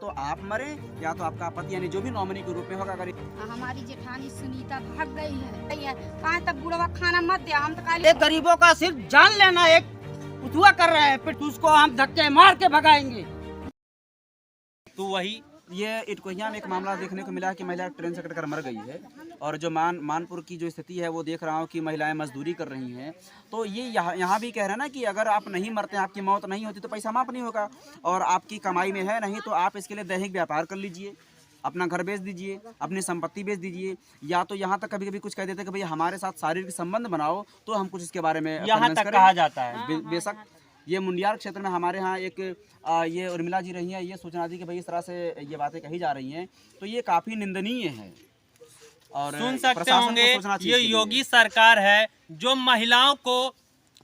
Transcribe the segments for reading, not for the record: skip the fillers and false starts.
तो आप मरे या तो आपका पति यानी जो भी नॉमिनी के रूप में होगा। अगर हमारी जेठानी सुनीता भाग गई है कहाँ तक बुढ़वा खाना मत दे, हम तो एक गरीबों का सिर्फ जान लेना एक उठुआ कर रहे हैं, फिर उसको हम धक्के मार के भगाएंगे। तो वही ये इटकोहिया में एक मामला देखने को मिला कि महिला ट्रेन से कटकर मर गई है और जो मानपुर की जो स्थिति है वो देख रहा हूँ कि महिलाएं मजदूरी कर रही हैं। तो ये यहाँ भी कह रहे हैं ना कि अगर आप नहीं मरते, आपकी मौत नहीं होती तो पैसा माफ नहीं होगा और आपकी कमाई में है नहीं तो आप इसके लिए दैनिक व्यापार कर लीजिए, अपना घर बेच दीजिए, अपनी संपत्ति बेच दीजिए, या तो यहाँ तक कभी कभी कुछ कह देते हैं कि भैया हमारे साथ शारीरिक संबंध बनाओ तो हम कुछ इसके बारे में यहाँ तक कहा जाता है। बेशक ये मुंडियार क्षेत्र में हमारे यहाँ एक ये उर्मिला जी रही हैं, ये सूचना दी कि भाई इस तरह से ये बातें कही जा रही हैं, तो ये काफ़ी निंदनीय है। और सुन सकते होंगे ये योगी सरकार है जो महिलाओं को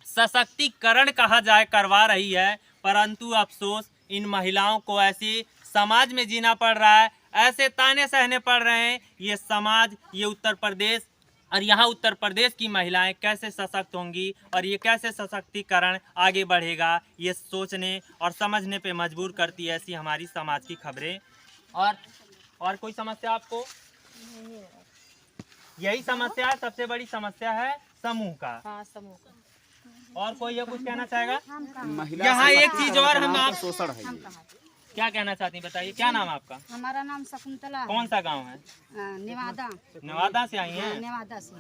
सशक्तिकरण कहा जाए करवा रही है, परंतु अफसोस इन महिलाओं को ऐसे समाज में जीना पड़ रहा है, ऐसे ताने सहने पड़ रहे हैं। ये समाज, ये उत्तर प्रदेश और यहाँ उत्तर प्रदेश की महिलाएं कैसे सशक्त होंगी और ये कैसे सशक्तिकरण आगे बढ़ेगा, ये सोचने और समझने पे मजबूर करती है ऐसी हमारी समाज की खबरें। और कोई समस्या आपको? यही समस्या है, सबसे बड़ी समस्या है समूह का। समूह का। और कोई ये कुछ कहना चाहेगा? यहाँ एक चीज और हम आप शोषण है, क्या कहना चाहती हैं बताइए, क्या नाम है आपका? हमारा नाम शकुंतला है। कौन सा गांव है? नेवादा। नेवादा से आई हैं? नेवादा से।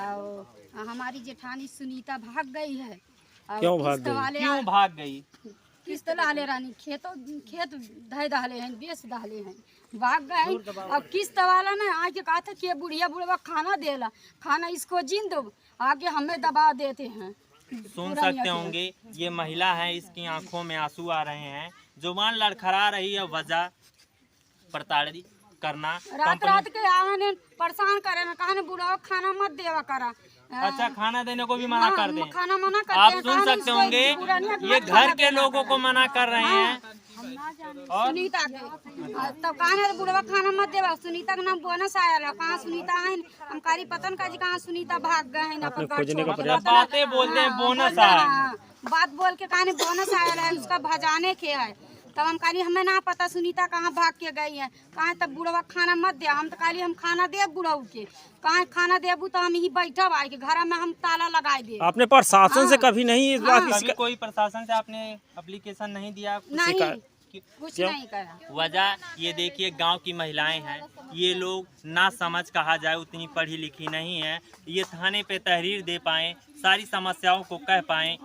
और हमारी जेठानी सुनीता भाग गई है। क्यों भाग गई? क्यों भाग गई? किस्त लाले रानी खेत धय दहले हैं, बेच दहले हैं, भाग गए। अब किस्त वाला ने आके कहा था कि बुढ़िया बुढ़वा खाना देला, खाना इसको जीन दो, आगे हमें दबा देते हैं। सुन सकते होंगे ये महिला है, इसकी आंखों में आंसू आ रहे हैं, जुबान लड़खड़ा रही है, वजह प्रताड़ित करना। रात के आने परेशान करे ना, कहा बुढ़ाओ खाना मत देवा करा। अच्छा, खाना देने को भी मना कर दें? खाना मना करते आप हैं। सुन सकते होंगे ये घर के लोगों को मना कर रहे हैं। और सुनीता के तब कहा बुढ़वा खाना मत देवा। सुनीता का नाम बोनस आया, कहाँ सुनीता है हमकारी पतन का जी, कहाँ सुनीता भाग गए हैं। बातें बोलते हैं बोनस आया, बात बोल के कहानी बोनस आया है, उसका भजाने के है। तब हम कहली हमें ना पता सुनीता कहाँ भाग के गई है, कहाँ तब बुढ़वा खाना मत दे। हम तो कहली हम खाना देव बुढ़ऊ के, कहाँ खाना देबू तो हम ही बैठब आए के घर में, हम ताला लगाए दे। आपने प्रशासन से कभी नहीं इस बात कभी कोई प्रशासन से आपने एप्लीकेशन नहीं दिया? नहीं, कुछ नहीं करा। वजह ये देखिए, गांव की महिलाएं हैं, ये लोग ना समझ कहा जाए उतनी पढ़ी लिखी नहीं है, ये थाने पे तहरीर दे पाएँ, सारी समस्याओं को कह पाएँ,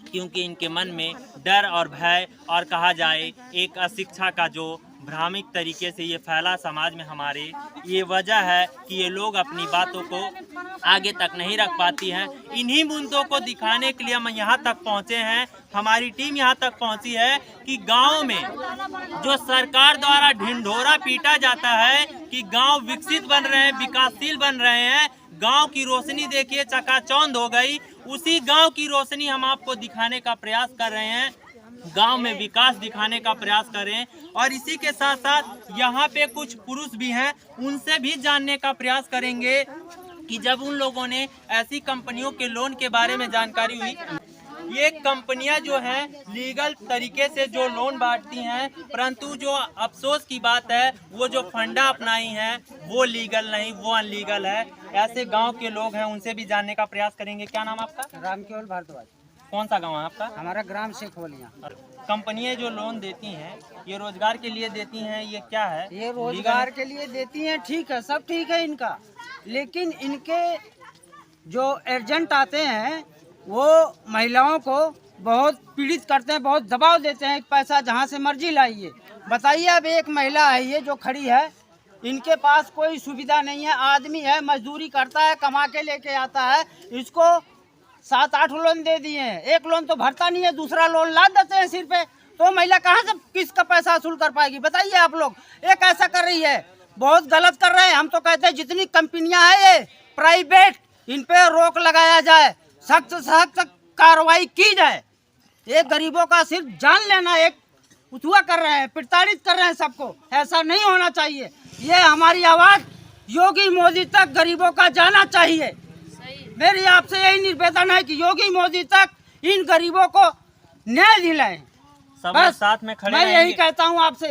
क्योंकि इनके मन में डर और भय और कहा जाए एक अशिक्षा का जो भ्रामिक तरीके से ये फैला समाज में हमारे, ये वजह है कि ये लोग अपनी बातों को आगे तक नहीं रख पाती हैं। इन्हीं मुद्दों को दिखाने के लिए हम यहाँ तक पहुँचे हैं, हमारी टीम यहाँ तक पहुँची है कि गांव में जो सरकार द्वारा ढिंढोरा पीटा जाता है कि गांव विकसित बन रहे हैं, विकासशील बन रहे हैं, गांव की रोशनी देखिए चकाचौंध हो गई, उसी गांव की रोशनी हम आपको दिखाने का प्रयास कर रहे हैं, गांव में विकास दिखाने का प्रयास करें। और इसी के साथ साथ यहाँ पे कुछ पुरुष भी हैं, उनसे भी जानने का प्रयास करेंगे कि जब उन लोगों ने ऐसी कंपनियों के लोन के बारे में जानकारी हुई, ये कंपनियां जो हैं लीगल तरीके से जो लोन बांटती हैं, परंतु जो अफसोस की बात है वो जो फंडा अपनाई हैं वो लीगल नहीं, वो अनलीगल है। ऐसे गांव के लोग हैं, उनसे भी जानने का प्रयास करेंगे। क्या नाम आपका? रामकेवल भारद्वाज। कौन सा गांव है आपका? हमारा ग्राम शेखोलिया। कंपनियां जो लोन देती हैं ये रोजगार के लिए देती हैं, ये क्या है? ये रोजगार के लिए देती हैं, ठीक है, सब ठीक है इनका, लेकिन इनके जो एजेंट आते हैं वो महिलाओं को बहुत पीड़ित करते हैं, बहुत दबाव देते हैं, पैसा जहाँ से मर्जी लाइए। बताइए, अब एक महिला है ये जो खड़ी है, इनके पास कोई सुविधा नहीं है, आदमी है मजदूरी करता है, कमा के लेके आता है, इसको 7-8 लोन दे दिए हैं, एक लोन तो भरता नहीं है, दूसरा लोन लाद देते हैं सिर पे, तो महिला कहाँ से किसका पैसा वसूल कर पाएगी? बताइए आप लोग। एक ऐसा कर रही है, बहुत गलत कर रहे हैं। हम तो कहते हैं जितनी कंपनियां हैं ये प्राइवेट, इन पे रोक लगाया जाए, सख्त सख्त कार्रवाई की जाए। ये गरीबों का सिर्फ जान लेना एक उठुआ कर रहे हैं, प्रताड़ित कर रहे हैं सबको, ऐसा नहीं होना चाहिए। ये हमारी आवाज़ योगी मोदी तक गरीबों का जाना चाहिए। मेरी आपसे यही निवेदन है कि योगी मोदी तक इन गरीबों को न्याय दिलाएं। सब बस साथ में खड़े मैं यही कहता हूँ आपसे।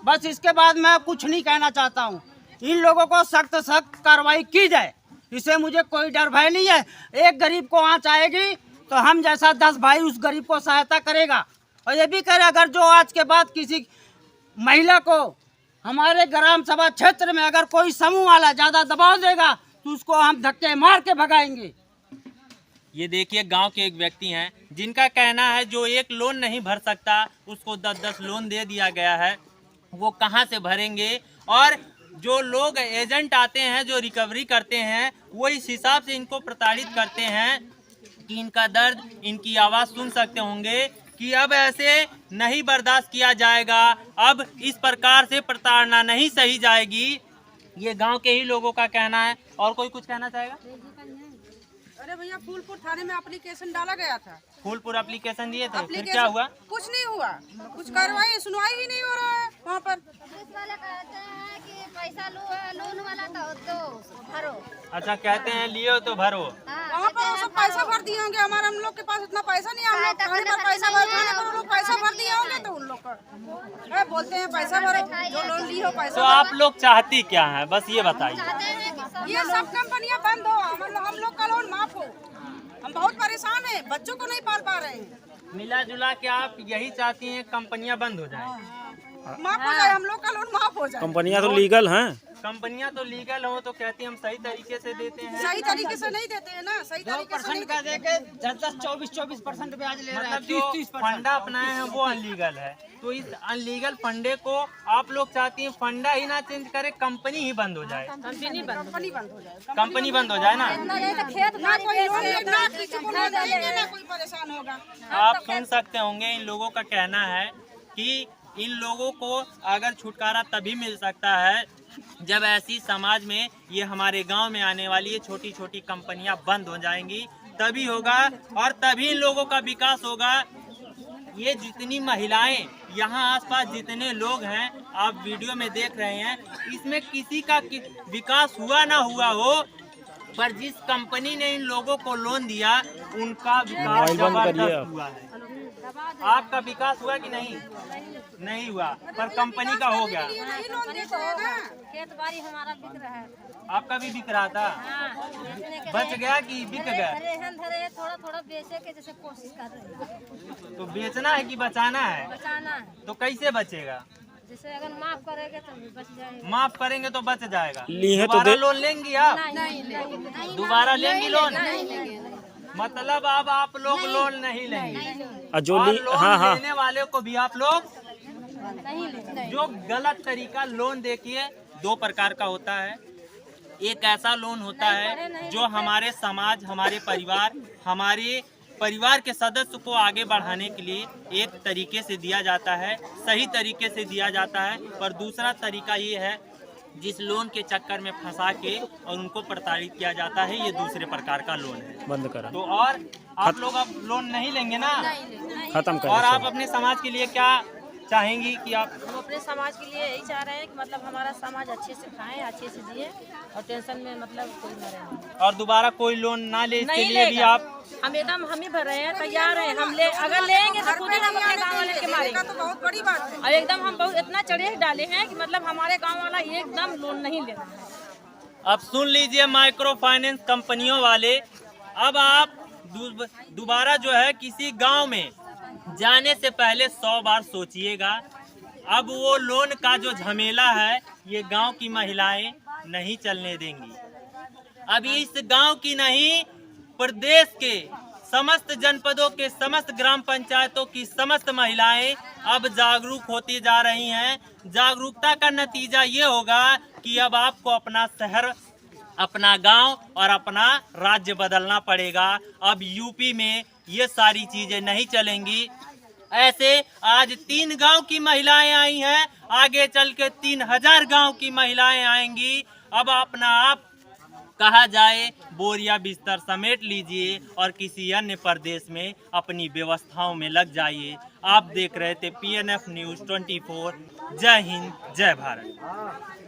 बस इसके बाद मैं कुछ नहीं कहना चाहता हूँ। इन लोगों को सख्त सख्त कार्रवाई की जाए, इससे मुझे कोई डर भय नहीं है। एक गरीब को आँच आएगी तो हम जैसा 10 भाई उस गरीब को सहायता करेगा। और ये भी करे, अगर जो आज के बाद किसी महिला को हमारे ग्राम सभा क्षेत्र में अगर कोई समूह वाला ज़्यादा दबाव देगा तो उसको हम धक्के मार के भगाएंगे। ये देखिए गांव के एक व्यक्ति हैं जिनका कहना है जो एक लोन नहीं भर सकता उसको 10-10 लोन दे दिया गया है, वो कहां से भरेंगे। और जो लोग एजेंट आते हैं जो रिकवरी करते हैं वो इस हिसाब से इनको प्रताड़ित करते हैं कि इनका दर्द, इनकी आवाज़ सुन सकते होंगे कि अब ऐसे नहीं बर्दाश्त किया जाएगा, अब इस प्रकार से प्रताड़ना नहीं सही जाएगी। ये गांव के ही लोगों का कहना है। और कोई कुछ कहना चाहेगा? अरे भैया फूलपुर थाने में एप्लीकेशन डाला गया था। फूलपुर एप्लीकेशन दिए थे, फिर क्या हुआ? कुछ नहीं हुआ, कुछ कार्रवाई सुनवाई ही नहीं हो रहा है वहाँ पर। पुलिस वाले कहते हैं कि पैसा लोन वाला तो भरो। अच्छा, कहते हैं लियो तो भरो। वहाँ पर वो सब पैसा भर दिए होंगे, हमारे हम लोग के पास इतना पैसा नहीं है। हम लोग थाने पर पैसा भर, थाने पर लोग पैसा भर दिए होंगे तो उन लोग का बोलते हैं पैसा भरो, जो लोन ली हो पैसा। तो आप लोग चाहती क्या है, बस ये बताइए। ये सब कंपनियां बंद हो, हम लोग का लोन माफ हो। हम बहुत परेशान हैं, बच्चों को नहीं पाल पा रहे हैं। मिला जुला के आप यही चाहती हैं कंपनियां बंद हो जाएं? माफ हो जाए, हम लोग का लोन माफ हो जाए। कंपनियां तो लीगल हैं। कंपनियां तो लीगल हो तो कहती हम सही तरीके से देते हैं। सही तरीके से नहीं देते हैं ना, सही तरीके से नहीं 2% का देके 10-10, 24% ब्याज ले रहे हैं। मतलब जो 30-30%। फंडा अपनाए हैं वो अनलीगल है। तो इस अनलीगल फंडे को आप लोग चाहती हैं फंडा ही ना चेंज करे, कंपनी ही बंद हो जाए। कंपनी बंद हो जाए, कंपनी बंद हो जाए ना। ना कोई लोन ना किसी को लोन देंगे, ना कोई परेशान होगा। आप सुन सकते होंगे इन लोगों का कहना है कि इन लोगों को अगर छुटकारा तभी मिल सकता है जब ऐसी समाज में ये हमारे गांव में आने वाली ये छोटी छोटी कंपनियां बंद हो जाएंगी, तभी होगा और तभी इन लोगों का विकास होगा। ये जितनी महिलाएं यहाँ आसपास जितने लोग हैं आप वीडियो में देख रहे हैं, इसमें किसी का विकास हुआ ना हुआ हो, पर जिस कंपनी ने इन लोगों को लोन दिया उनका विकास जबरदस्त हुआ है। आपका विकास हुआ कि नहीं? नहीं हुआ, पर कंपनी का हो गया। नहीं लोन देते हैं ना। खेत बाड़ी हमारा बिक रहा है। आपका भी बिक रहा था, बच गया कि बिक गया? धरे थोड़ा थोड़ा बेचे के जैसे कोशिश कर रहे हैं। तो बेचना है कि बचाना है? बचाना है। तो कैसे बचेगा? जैसे अगर माफ करेंगे तो बच जाएगा। माफ करेंगे तो बच जाएगा। लिए तो दोबारा दे- लोन लेंगी आप? दोबारा लेंगी लोन? मतलब अब आप लोग लोन नहीं लेंगे और लोन लेने वाले को भी आप लोग जो गलत तरीका लोन देखिए, 2 प्रकार का होता है। एक ऐसा लोन होता है जो हमारे समाज, हमारे परिवार के सदस्य को आगे बढ़ाने के लिए एक तरीके से दिया जाता है, सही तरीके से दिया जाता है। पर दूसरा तरीका ये है जिस लोन के चक्कर में फंसा के और उनको प्रताड़ित किया जाता है, ये दूसरे प्रकार का लोन है। बंद करा, तो और आप लोग अब लोन नहीं लेंगे ना? खत्म कर। और आप अपने समाज के लिए क्या चाहेंगी कि आप? हम अपने समाज के लिए यही चाह रहे हैं कि मतलब हमारा समाज अच्छे से खाएं, अच्छे से जिए और टेंशन में मतलब कोई न रहे। और दोबारा कोई लोन ना ले, इसके नहीं लिए भी लेगा। आप हम एकदम हम ही भर रहे हैं, तैयार हैं। हम अगर लेंगे तो खुद ही हम अपने गाँव वाले के मारेंगे। तो बहुत बड़ी बात है। और एकदम हम बहुत इतना चढ़े डाले हैं कि मतलब हमारे गाँव वाला एकदम लोन नहीं लेना है। अब सुन लीजिए माइक्रो फाइनेंस कंपनियों वाले, अब आप दोबारा जो है किसी गांव में जाने से पहले 100 बार सोचिएगा। अब वो लोन का जो झमेला है ये गांव की महिलाएं नहीं चलने देंगी। अब इस गांव की नहीं, प्रदेश के समस्त जनपदों के समस्त ग्राम पंचायतों की समस्त महिलाएं अब जागरूक होती जा रही हैं। जागरूकता का नतीजा ये होगा कि अब आपको अपना शहर, अपना गांव और अपना राज्य बदलना पड़ेगा। अब यूपी में ये सारी चीजें नहीं चलेंगी। ऐसे आज 3 गांव की महिलाएं आई हैं, आगे चल के 3000 गांव की महिलाएं आएंगी। अब अपना आप कहा जाए बोरिया बिस्तर समेट लीजिए और किसी अन्य प्रदेश में अपनी व्यवस्थाओं में लग जाइए। आप देख रहे थे PNF न्यूज़ 24। जय हिंद, जय भारत।